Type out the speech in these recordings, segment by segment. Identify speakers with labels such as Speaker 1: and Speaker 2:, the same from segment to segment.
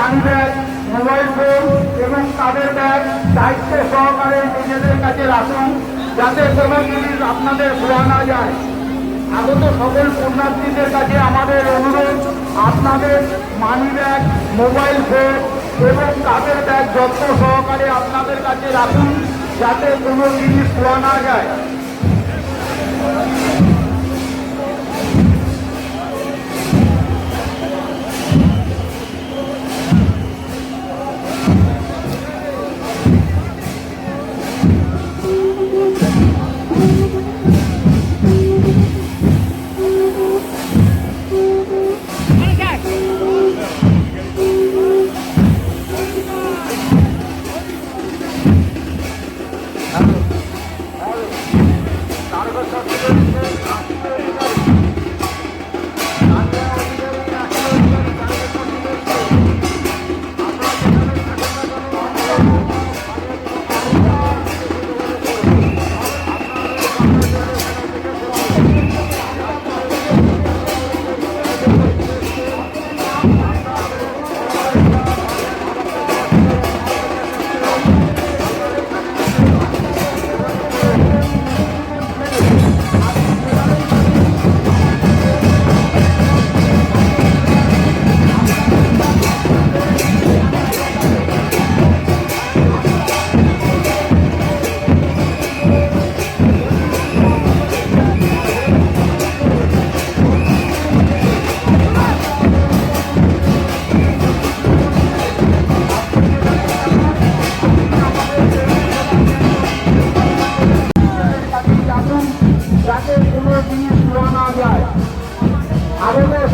Speaker 1: Money bag, mobile phone এবং তাদের bag দায়িত্ব সহকারে নিজেদের কাছে রাখুন, যাতে কোনো জিনিস আপনাদের খোয়া না যায়। আগত সকল পুণ্যার্থীদের কাছে আমাদের অনুরোধ, আপনাদের মানি ব্যাগ, মোবাইল ফোন এবং তাদের ব্যাগ যত্ন সহকারে আপনাদের কাছে রাখুন, যাতে কোনো জিনিস খোয়া না যায়।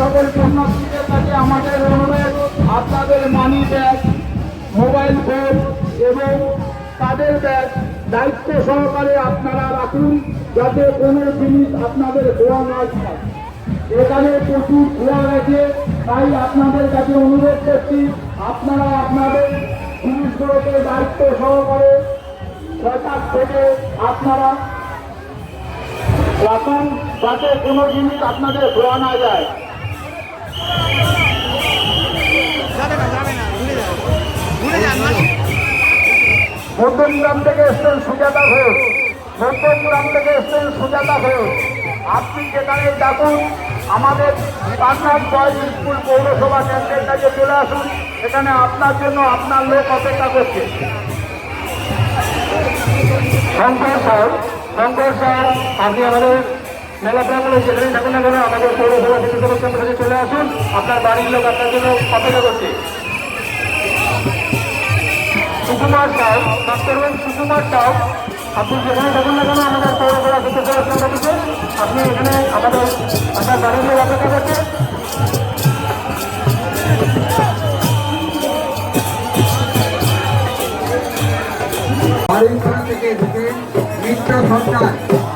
Speaker 1: সকল পুণ্যার্থীদের কাছে আমাদের অনুরোধ, আপনাদের মানি ব্যাগ, মোবাইল ফোন এবং তাদের ব্যাগ দায়িত্ব সহকারে আপনারা রাখুন, যাতে কোনো জিনিস আপনাদের খোয়া না যায়। এখানে প্রচুর খোয়া গেছে, তাই আপনাদের কাছে অনুরোধ করছি, আপনারা আপনাদের জিনিসগুলোকে দায়িত্ব সহকারে সজাগ থেকে আপনারা রাখুন, যাতে কোনো জিনিস আপনাদের খোয়া না যায়। মধ্যমগ্রাম থেকে এসছেন সুজাতা ঘোষ, মধ্যমগ্রাম থেকে এসছেন সুজাতা ঘোষ। আপনি যেখানে ডাকুন, আমাদের পাটনাথ বয়েজ স্কুল পৌরসভা কেন্দ্রের কাছে চলে আসুন, এখানে আপনার জন্য আপনার লোক অপেক্ষা করছে। শঙ্কর স্যার, আপনি আমাদের মেলা প্রাঙ্গণে যেখানে থাকুন না কেন, আমাদের পৌরসভা শিক্ষক কেন্দ্রের কাছে চলে আসুন, আপনার বাড়ির লোক আপনার জন্য অপেক্ষা করছে। সুকুমার সাউ, ডাক্তারবাবু সুকুমার সাউ, আপনি যেখানে থাকুন না কেন, আমাদের পৌরসভা শিক্ষক কেন্দ্র থেকে আপনি এখানে আমাদের আপনার বাড়ির লোক অপেক্ষা করছে।
Speaker 2: থেকে ঢুকে নিত্য সন্তান,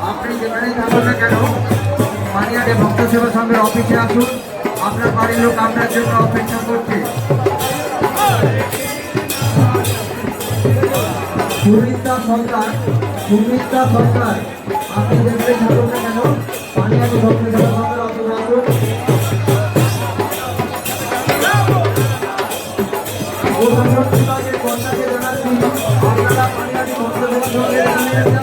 Speaker 2: আপনি যেখানেই থাকুন না কেন, মানিয়াটে ভক্ত সেবা সংঘের অফিসে আসুন, আপনার বাড়ির লোক আপনার জন্য অপেক্ষা করছে। সুমিত্রা সরকার, আপনি যেখানেই থাকুন না কেন, মানিয়াটে ভক্ত সেবা সংঘের অফিসে আসুন। আপনারা মানিয়াটে ভক্ত সেবা সংঘের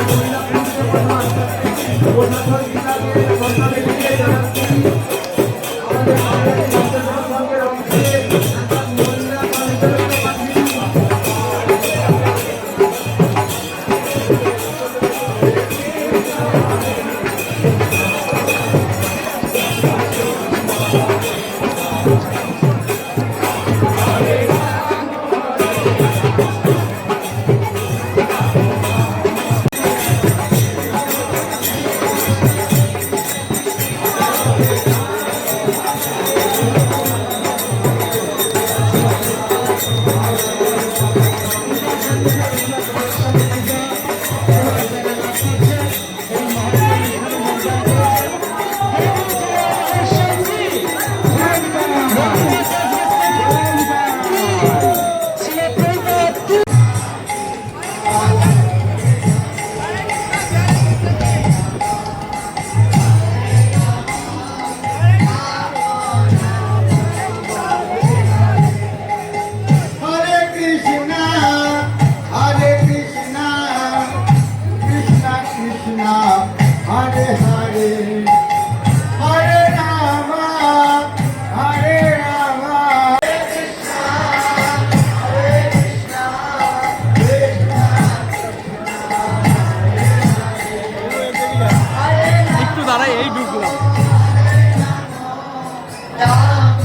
Speaker 3: রাম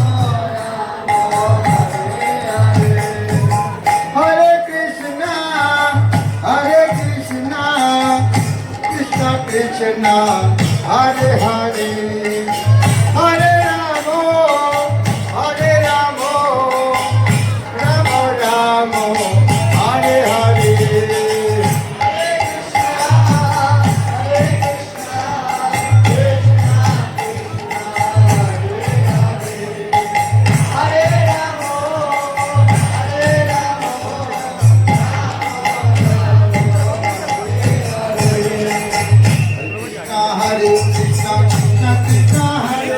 Speaker 3: রাম হরে Krishna Krishna Krishna Hare Hare Hare Ram Ram Ram Hare Hare Hare Krishna, Krishna Krishna, Hare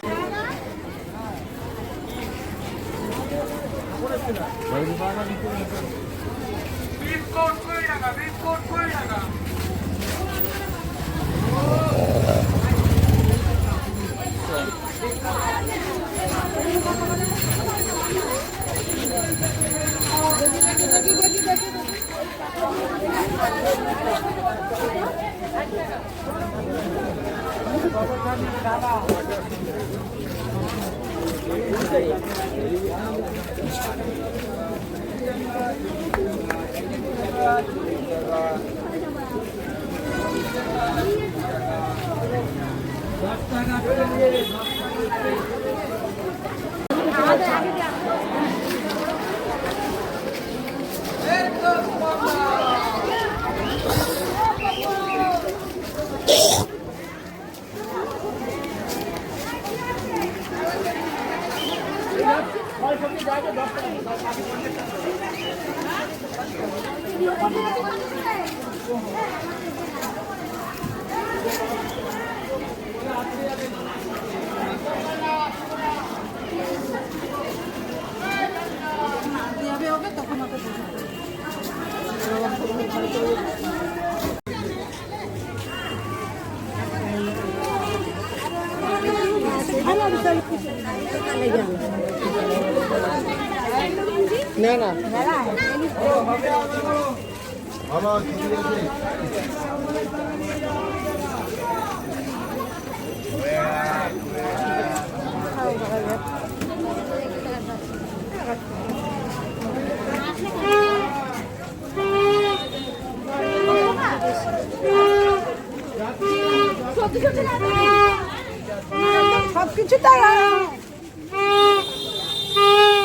Speaker 4: সবকিছু তাই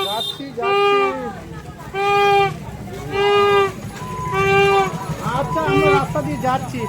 Speaker 1: যাচ্ছি আচ্ছা আমরা রাস্তা দিয়ে যাচ্ছি।